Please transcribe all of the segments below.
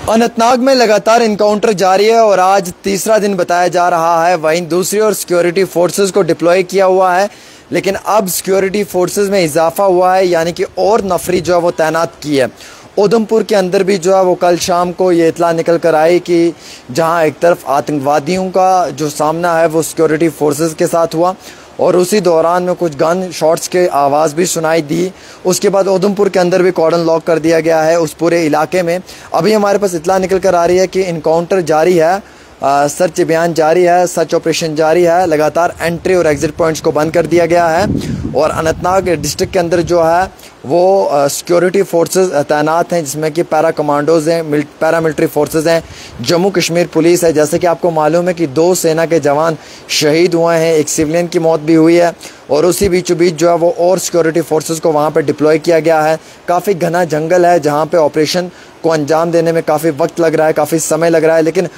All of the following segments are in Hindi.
अनंतनाग में लगातार इनकाउंटर जारी है और आज तीसरा दिन बताया जा रहा है। वहीं दूसरी ओर सिक्योरिटी फोर्सेस को डिप्लॉय किया हुआ है, लेकिन अब सिक्योरिटी फोर्सेस में इजाफा हुआ है, यानी कि और नफरी जो है वो तैनात की है। उधमपुर के अंदर भी जो है वो कल शाम को ये इतला निकल कर आई कि जहां एक तरफ आतंकवादियों का जो सामना है वो सिक्योरिटी फोर्सेस के साथ हुआ और उसी दौरान में कुछ गन शॉट्स के आवाज़ भी सुनाई दी। उसके बाद उधमपुर के अंदर भी कॉर्डन लॉक कर दिया गया है उस पूरे इलाके में। अभी हमारे पास इतला निकल कर आ रही है कि इनकाउंटर जारी है, सर्च अभियान जारी है, सर्च ऑपरेशन जारी है। लगातार एंट्री और एग्जिट पॉइंट्स को बंद कर दिया गया है और अनंतनाग डिस्ट्रिक्ट के अंदर जो है वो सिक्योरिटी फोर्सेस तैनात हैं, जिसमें कि पैरा कमांडोज़ हैं, पैरामिलिट्री फोर्सेस हैं, जम्मू कश्मीर पुलिस है। जैसे कि आपको मालूम है कि 2 सेना के जवान शहीद हुए हैं, एक सिविलियन की मौत भी हुई है और उसी बीचों बीच जो है वो और सिक्योरिटी फोर्सेस को वहाँ पर डिप्लॉय किया गया है। काफ़ी घना जंगल है जहाँ पे ऑपरेशन को अंजाम देने में काफ़ी वक्त लग रहा है, काफ़ी समय लग रहा है, लेकिन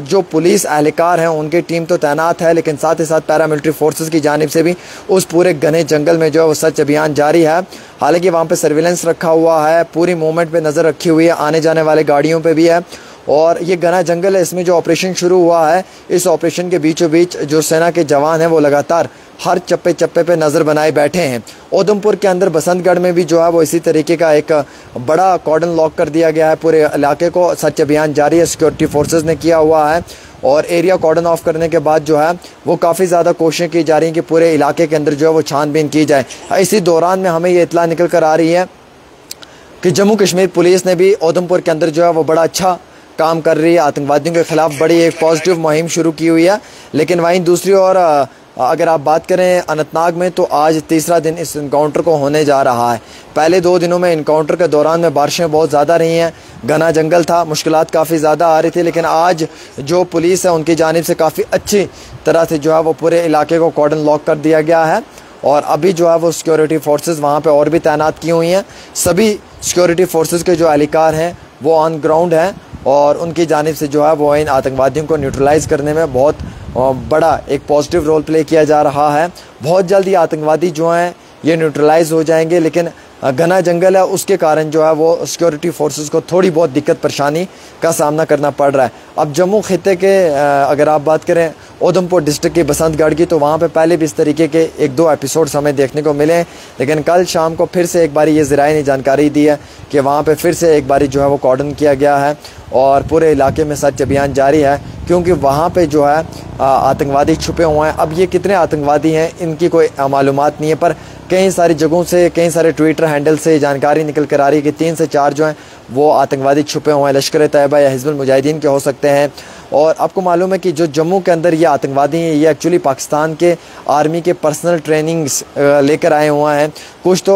जो पुलिस एहलकार हैं उनकी टीम तो तैनात है, लेकिन साथ ही साथ पैरामिलिट्री फोर्सेस की जानिब से भी उस पूरे घने जंगल में जो है वो सर्च अभियान जारी है। हालांकि वहाँ पे सर्विलेंस रखा हुआ है, पूरी मूवमेंट पे नज़र रखी हुई है, आने जाने वाले गाड़ियों पे भी है और ये घना जंगल है। इसमें जो ऑपरेशन शुरू हुआ है, इस ऑपरेशन के बीचों बीच जो सेना के जवान हैं वो लगातार हर चप्पे चप्पे पे नज़र बनाए बैठे हैं। उधमपुर के अंदर बसंतगढ़ में भी जो है वो इसी तरीके का एक बड़ा कॉर्डन लॉक कर दिया गया है, पूरे इलाके को सर्च अभियान जारी है, सिक्योरिटी फोर्सेस ने किया हुआ है और एरिया कॉर्डन ऑफ करने के बाद जो है वो काफ़ी ज़्यादा कोशिशें की जा रही हैं कि पूरे इलाके के अंदर जो है वो छानबीन की जाए। इसी दौरान में हमें ये इतला निकल कर आ रही है कि जम्मू कश्मीर पुलिस ने भी उधमपुर के अंदर जो है वो बड़ा अच्छा काम कर रही है, आतंकवादियों के खिलाफ बड़ी एक पॉजिटिव मुहिम शुरू की हुई है। लेकिन वहीं दूसरी ओर अगर आप बात करें अनंतनाग में, तो आज तीसरा दिन इस इनकाउंटर को होने जा रहा है। पहले 2 दिनों में इनकाउंटर के दौरान में बारिशें बहुत ज़्यादा रही हैं, घना जंगल था, मुश्किलात काफ़ी ज़्यादा आ रही थी, लेकिन आज जो पुलिस है उनकी जानिब से काफ़ी अच्छी तरह से जो है वो पूरे इलाके को कॉर्डन लॉक कर दिया गया है और अभी जो है वो सिक्योरिटी फोर्सेस वहाँ पे और भी तैनात की हुई हैं। सभी सिक्योरिटी फोर्सेस के जो एहलकार हैं वो ऑन ग्राउंड हैं और उनकी जानिब से जो है वो इन आतंकवादियों को न्यूट्रलाइज़ करने में बहुत बड़ा एक पॉजिटिव रोल प्ले किया जा रहा है। बहुत जल्द ये आतंकवादी जो हैं ये न्यूट्रलाइज हो जाएंगे, लेकिन घना जंगल है उसके कारण जो है वो सिक्योरिटी फोर्सेस को थोड़ी बहुत दिक्कत परेशानी का सामना करना पड़ रहा है। अब जम्मू खित्ते के अगर आप बात करें उधमपुर डिस्ट्रिक्ट की बसंतगढ़ की, तो वहाँ पे पहले भी इस तरीके के 1-2 एपिसोड्स हमें देखने को मिले, लेकिन कल शाम को फिर से एक बारी ये ज़राए ने जानकारी दी है कि वहाँ पे फिर से एक बारी जो है वो कॉर्डन किया गया है और पूरे इलाके में सर्च अभियान जारी है, क्योंकि वहाँ पे जो है आतंकवादी छुपे हुए हैं। अब ये कितने आतंकवादी हैं इनकी कोई मालूमात नहीं है, पर कई सारी जगहों से, कई सारे ट्विटर हैंडल से जानकारी निकल कर आ रही है कि 3 से 4 जो हैं वो आतंकवादी छुपे हुए हैं, लश्कर तैयबा या हिजबुल मुजाहिदीन के हो सकते हैं। और आपको मालूम है कि जो जम्मू के अंदर ये आतंकवादी हैं ये एक्चुअली पाकिस्तान के आर्मी के पर्सनल ट्रेनिंग्स लेकर आए हुए हैं। कुछ तो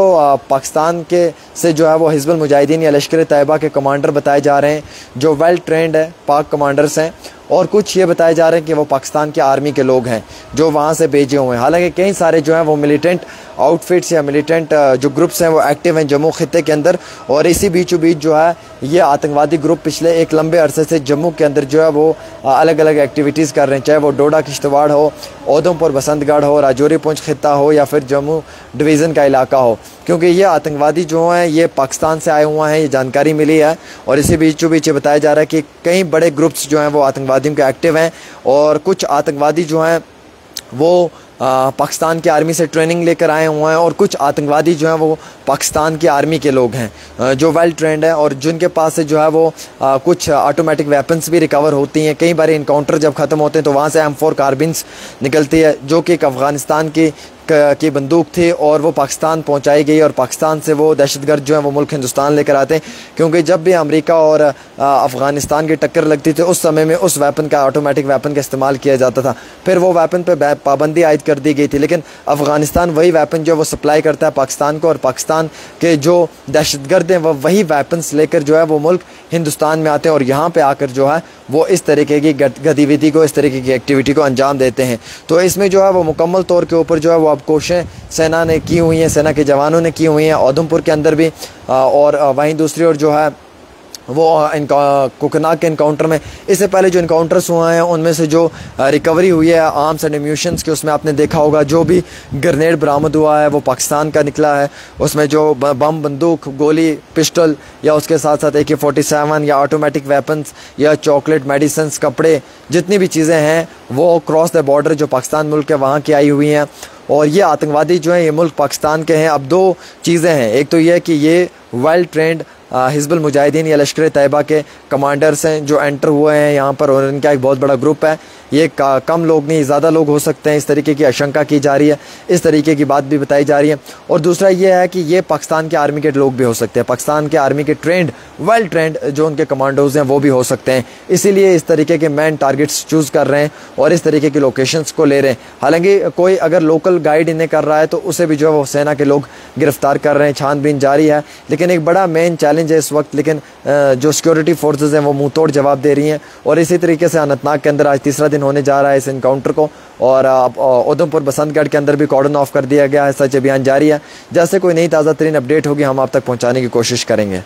पाकिस्तान के से जो है वो हिजबुल मुजाहिदीन या लश्कर तैयबा के कमांडर बताए जा रहे हैं जो वेल ट्रेंड है, पाक कमांडर्स हैं, और कुछ ये बताए जा रहे हैं कि वो पाकिस्तान के आर्मी के लोग हैं जो वहाँ से भेजे हुए हैं। हालांकि कई सारे जो हैं वो मिलिटेंट आउटफिट्स या मिलिटेंट जो ग्रुप्स हैं वो एक्टिव हैं जम्मू खित्ते के अंदर, और इसी बीचों बीच जो है ये आतंकवादी ग्रुप पिछले एक लंबे अरसे से जम्मू के अंदर जो है वो अलग अलग एक्टिविटीज़ कर रहे हैं, चाहे वो डोडा किश्तवाड़ हो, उधमपुर बसंतगढ़ हो, राजौरी पुंछ खित्ता हो या फिर जम्मू डिवीज़न का इलाका हो, क्योंकि ये आतंकवादी जो हैं ये पाकिस्तान से आए हुए हैं, ये जानकारी मिली है। और इसी बीचों बीच ये बताया जा रहा है कि कई बड़े ग्रुप्स जो हैं वो आतंकवादियों के एक्टिव हैं और कुछ आतंकवादी जो हैं वो पाकिस्तान की आर्मी से ट्रेनिंग लेकर आए हुए हैं और कुछ आतंकवादी जो हैं वो पाकिस्तान की आर्मी के लोग हैं जो वेल ट्रेंड है और जिनके पास से जो है वो कुछ ऑटोमेटिक वेपन्स भी रिकवर होती हैं। कई बार इनकाउंटर जब ख़त्म होते हैं तो वहाँ से M4 कार्बिन्स निकलती है जो कि एक अफ़गानिस्तान की बंदूक थी और वो पाकिस्तान पहुंचाई गई और पाकिस्तान से वो दहशतगर्द जो है वो मुल्क हिंदुस्तान लेकर आते हैं, क्योंकि जब भी अमेरिका और अफ़गानिस्तान की टक्कर लगती थी उस समय में उस वेपन का, ऑटोमेटिक वेपन का इस्तेमाल किया जाता था। फिर वो वेपन पे पाबंदी आयद कर दी गई थी, लेकिन अफ़गानिस्तान वही वेपन जो है वो सप्लाई करता है पाकिस्तान को और पाकिस्तान के जो दहशतगर्द हैं वह वही वेपन्स लेकर जो है वो मुल्क हिंदुस्तान में आते हैं और यहाँ पर आकर जो है वो इस तरीके की गतिविधि को, इस तरीके की एक्टिविटी को अंजाम देते हैं। तो इसमें जो है वो मुकम्मल तौर के ऊपर जो है वो अब कोशिशें सेना ने की हुई हैं, सेना के जवानों ने की हुई हैं उधमपुर के अंदर भी, और वहीं दूसरी ओर जो है वो कोकनाग के इनकाउंटर में, इससे पहले जो इनकाउंटर्स हुए हैं उनमें से जो रिकवरी हुई है आर्म्स एंड एम्यूशंस की, उसमें आपने देखा होगा जो भी ग्रेनेड बरामद हुआ है वो पाकिस्तान का निकला है। उसमें जो बम, बंदूक, गोली, पिस्टल या उसके साथ साथ AK-47 या ऑटोमेटिक वेपन्स या चॉकलेट, मेडिसिन्स, कपड़े, जितनी भी चीज़ें हैं वो क्रॉस द बॉर्डर जो पाकिस्तान मुल्क है वहाँ की आई हुई हैं। और ये आतंकवादी जो हैं ये मुल्क पाकिस्तान के हैं। अब दो चीज़ें हैं, एक तो ये कि ये वेल ट्रेंड हिज़्बुल मुजाहिदीन या लश्कर तैयबा के कमांडर्स हैं जो एंटर हुए हैं यहाँ पर, और इनका एक बहुत बड़ा ग्रुप है। ये कम लोग नहीं, ज़्यादा लोग हो सकते हैं, इस तरीके की आशंका की जा रही है, इस तरीके की बात भी बताई जा रही है। और दूसरा ये है कि ये पाकिस्तान के आर्मी के लोग भी हो सकते हैं, पाकिस्तान के आर्मी के ट्रेंड, वेल ट्रेंड जो उनके कमांडोज हैं वो भी हो सकते हैं। इसीलिए इस तरीके के मैन टारगेट्स चूज़ कर रहे हैं और इस तरीके की लोकेशंस को ले रहे हैं। हालांकि कोई अगर लोकल गाइड इन्हें कर रहा है तो उसे भी जो है वो सेना के लोग गिरफ्तार कर रहे हैं, छानबीन जारी है। लेकिन एक बड़ा मेन चैलेंज है इस वक्त, लेकिन जो सिक्योरिटी फोर्सेस हैं वो मुंह तोड़ जवाब दे रही हैं। और इसी तरीके से अनंतनाग के अंदर आज तीसरा दिन होने जा रहा है इस इनकाउंटर को, और उधमपुर बसंतगढ़ के अंदर भी कॉर्डन ऑफ कर दिया गया है। सर्च अभियान जारी है। जैसे कोई नई ताज़ा तरीन अपडेट होगी हम आप तक पहुँचाने की कोशिश करेंगे।